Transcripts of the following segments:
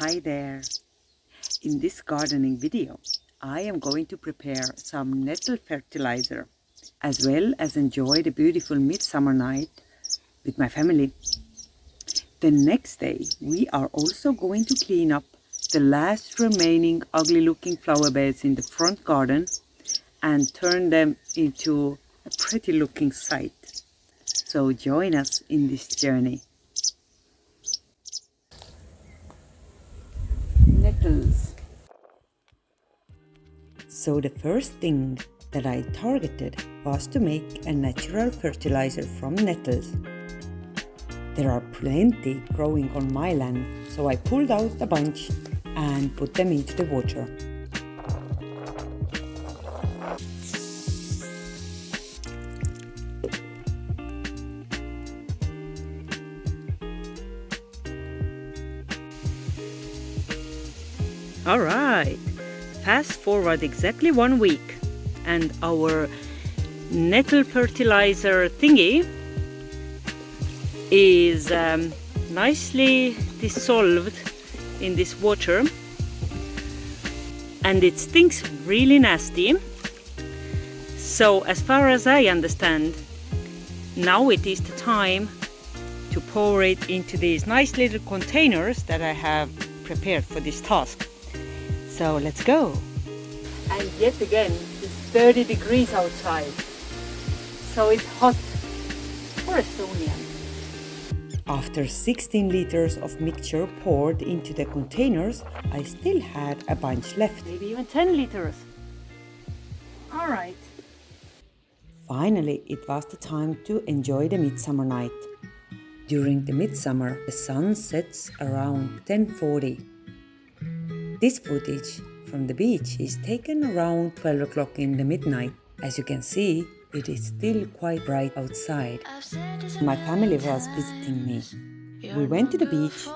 Hi there! In this gardening video, I am going to prepare some nettle fertilizer as well as enjoy the beautiful midsummer night with my family. The next day, we are also going to clean up the last remaining ugly looking flower beds in the front garden and turn them into a pretty looking site. So join us in this journey. Nettles. So the first thing that I targeted was to make a natural fertilizer from nettles. There are plenty growing on my land, so I pulled out a bunch and put them into the water. Alright, fast forward exactly 1 week and our nettle fertilizer thingy is nicely dissolved in this water and it stinks really nasty. So as far as I understand, now it is the time to pour it into these nice little containers that I have prepared for this task. So let's go. And yet again, it's 30 degrees outside, so it's hot for Estonia. After 16 liters of mixture poured into the containers, I still had a bunch left. Maybe even 10 liters. All right. Finally, it was the time to enjoy the midsummer night. During the midsummer, the sun sets around 10:40. This footage from the beach is taken around 12 o'clock in the midnight. As you can see, it is still quite bright outside. My family was visiting me. We went to the beach,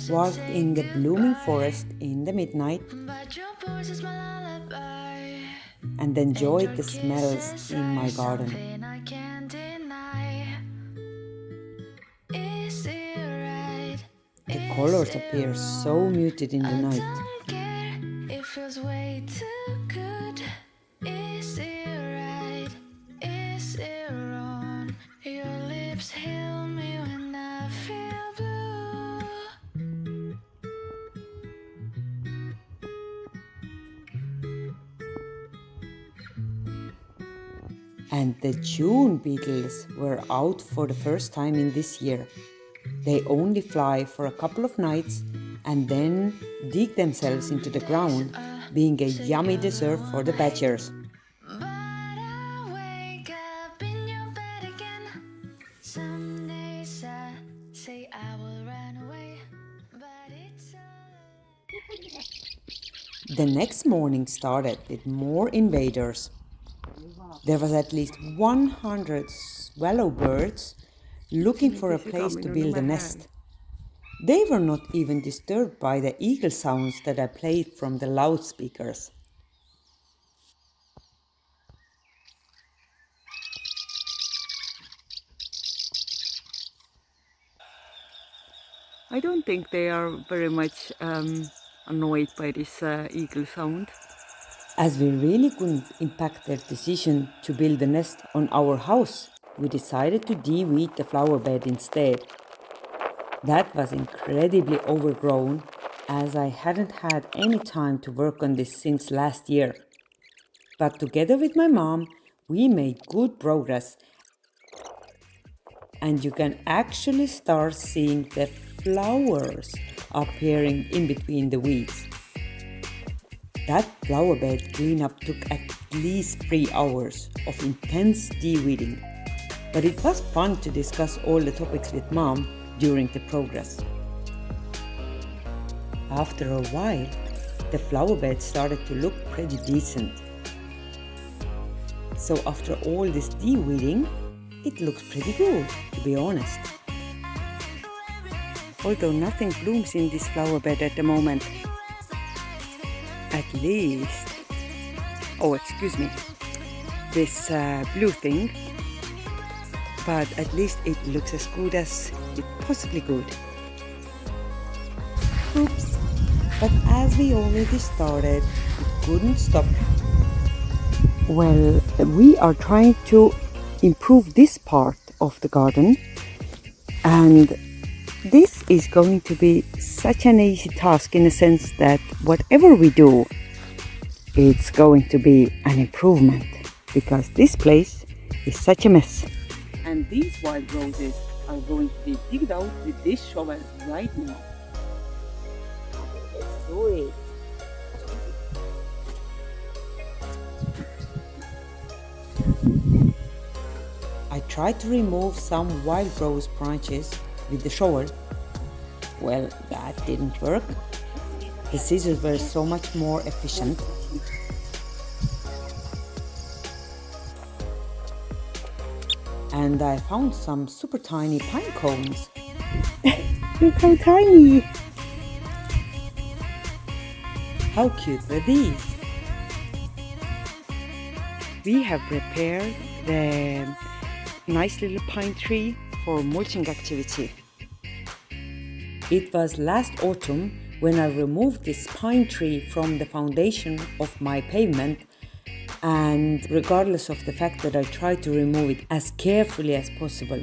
walked in the blooming forest in the midnight, and enjoyed the smells in my garden. The colors appear so muted in the night. And the June beetles were out for the first time in this year. They only fly for a couple of nights and then dig themselves into the ground, being a yummy dessert for the badgers. The next morning started with more invaders. There was at least 100 swallow birds looking for a place to build a nest. They were not even disturbed by the eagle sounds that I played from the loudspeakers. I don't think they are very much annoyed by this eagle sound. As we really couldn't impact their decision to build a nest on our house, we decided to de-weed the flower bed instead. That was incredibly overgrown, as I hadn't had any time to work on this since last year. But together with my mom, we made good progress, and you can actually start seeing the flowers appearing in between the weeds. That flower bed cleanup took at least 3 hours of intense de-weeding, but it was fun to discuss all the topics with Mom during the progress. After a while, the flower bed started to look pretty decent. So after all this de-weeding, it looks pretty good, to be honest. Although nothing blooms in this flower bed at the moment. At least, this blue thing, but at least it looks as good as it possibly could. Oops! But as we already started, we couldn't stop. Well, we are trying to improve this part of the garden, and this is going to be such an easy task in the sense that whatever we do, it's going to be an improvement, because this place is such a mess. And these wild roses are going to be digged out with this shovel right now. Let's do it. I tried to remove some wild rose branches with the shovel. Well, that didn't work. The scissors were so much more efficient. And I found some super tiny pine cones. Look how tiny! How cute were these? We have prepared the nice little pine tree for mulching activity. It was last autumn when I removed this pine tree from the foundation of my pavement, and regardless of the fact that I tried to remove it as carefully as possible,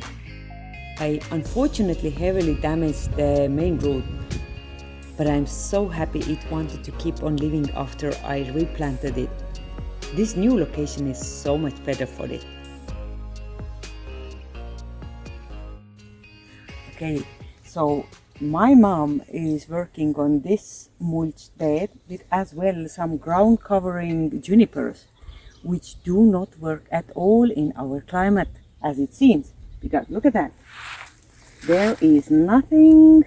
I unfortunately heavily damaged the main root, but I'm so happy it wanted to keep on living after I replanted it. This new location is so much better for it. Okay, so my mom is working on this mulch bed with as well some ground covering junipers, which do not work at all in our climate as it seems, because look at that, there is nothing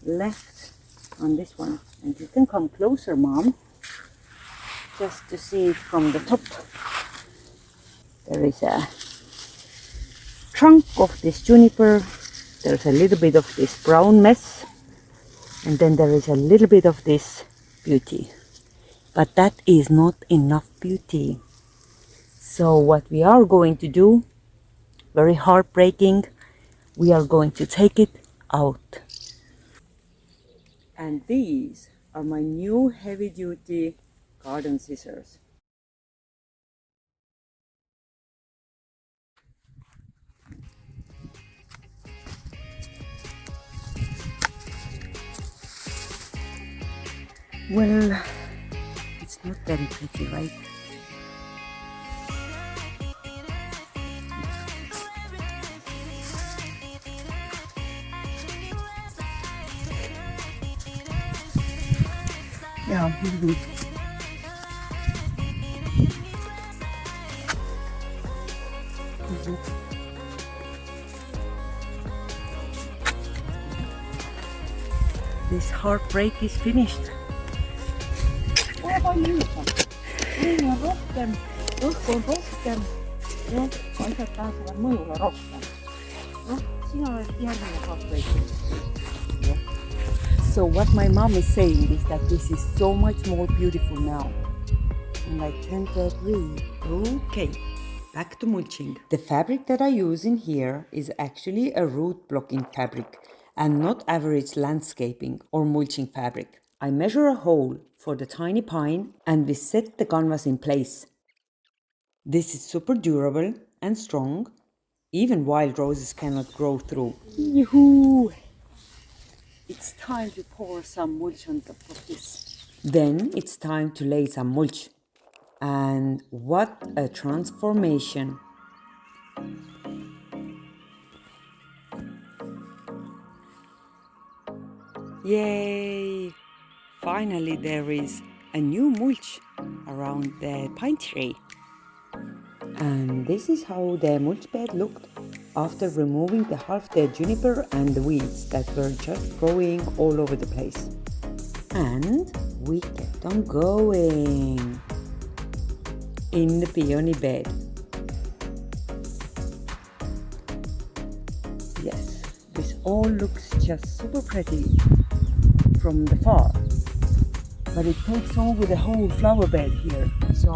left on this one. And you can come closer, Mom, just to see it from the top. There is a trunk of this juniper, there's a little bit of this brown mess, and then there is a little bit of this beauty. But that is not enough beauty. So what we are going to do, very heartbreaking, we are going to take it out. And these are my new heavy-duty garden scissors. Well, it's not very pretty, right? Yeah, maybe. This heartbreak is finished. Niin rohkem, on rohkem. Joo, paikat pääsevät muilla rohkem. No, sinä olet ihan heartbreak. Yeah. So what my mom is saying is that this is so much more beautiful now. And I tend to agree. Okay, back to mulching. The fabric that I use in here is actually a root blocking fabric and not average landscaping or mulching fabric. I measure a hole for the tiny pine and we set the canvas in place. This is super durable and strong. Even wild roses cannot grow through. Yoo-hoo! It's time to pour some mulch on top of this. Then it's time to lay some mulch. And what a transformation! Yay! Finally there is a new mulch around the pine tree. And this is how the mulch bed looked after removing the half-dead juniper and the weeds that were just growing all over the place. And we kept on going in the peony bed. Yes, this all looks just super pretty from the far, but it takes over the whole flower bed here. So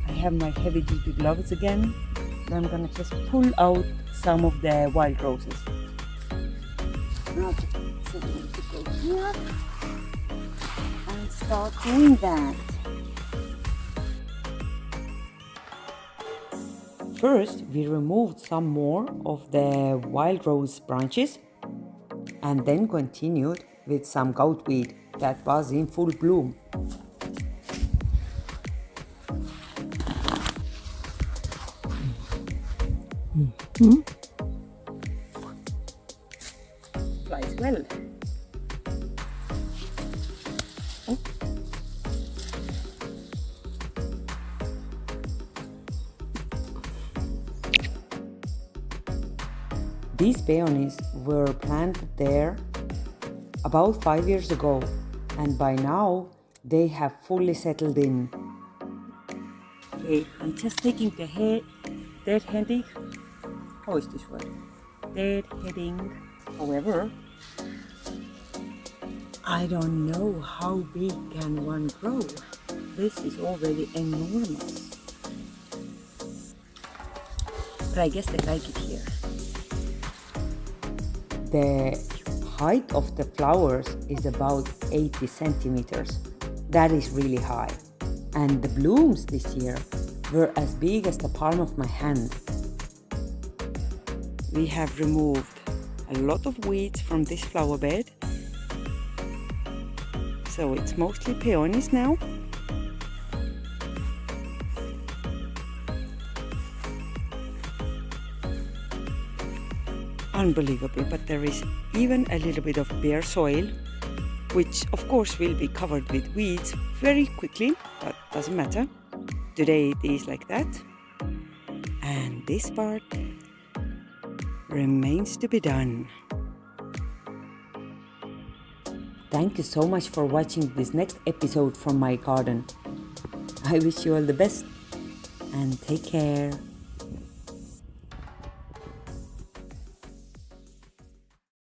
I have my heavy duty gloves again, and I'm gonna just pull out some of the wild roses. not going to go here and start doing that. First, we removed some more of the wild rose branches and then continued with some goatweed that was in full bloom. Flies well. Oh. These peonies were planted there about 5 years ago, and by now they have fully settled in. Okay, I'm just taking the deadheading. How is this word? Deadheading. However, I don't know how big can one grow. This is already enormous. But I guess they like it here. The height of the flowers is about 80 centimeters. That is really high. And the blooms this year were as big as the palm of my hand. We have removed a lot of weeds from this flower bed. So it's mostly peonies now. Unbelievable, but there is even a little bit of bare soil, which of course will be covered with weeds very quickly, but doesn't matter. Today it is like that. And this part remains to be done. Thank you so much for watching this next episode from my garden. I wish you all the best and take care.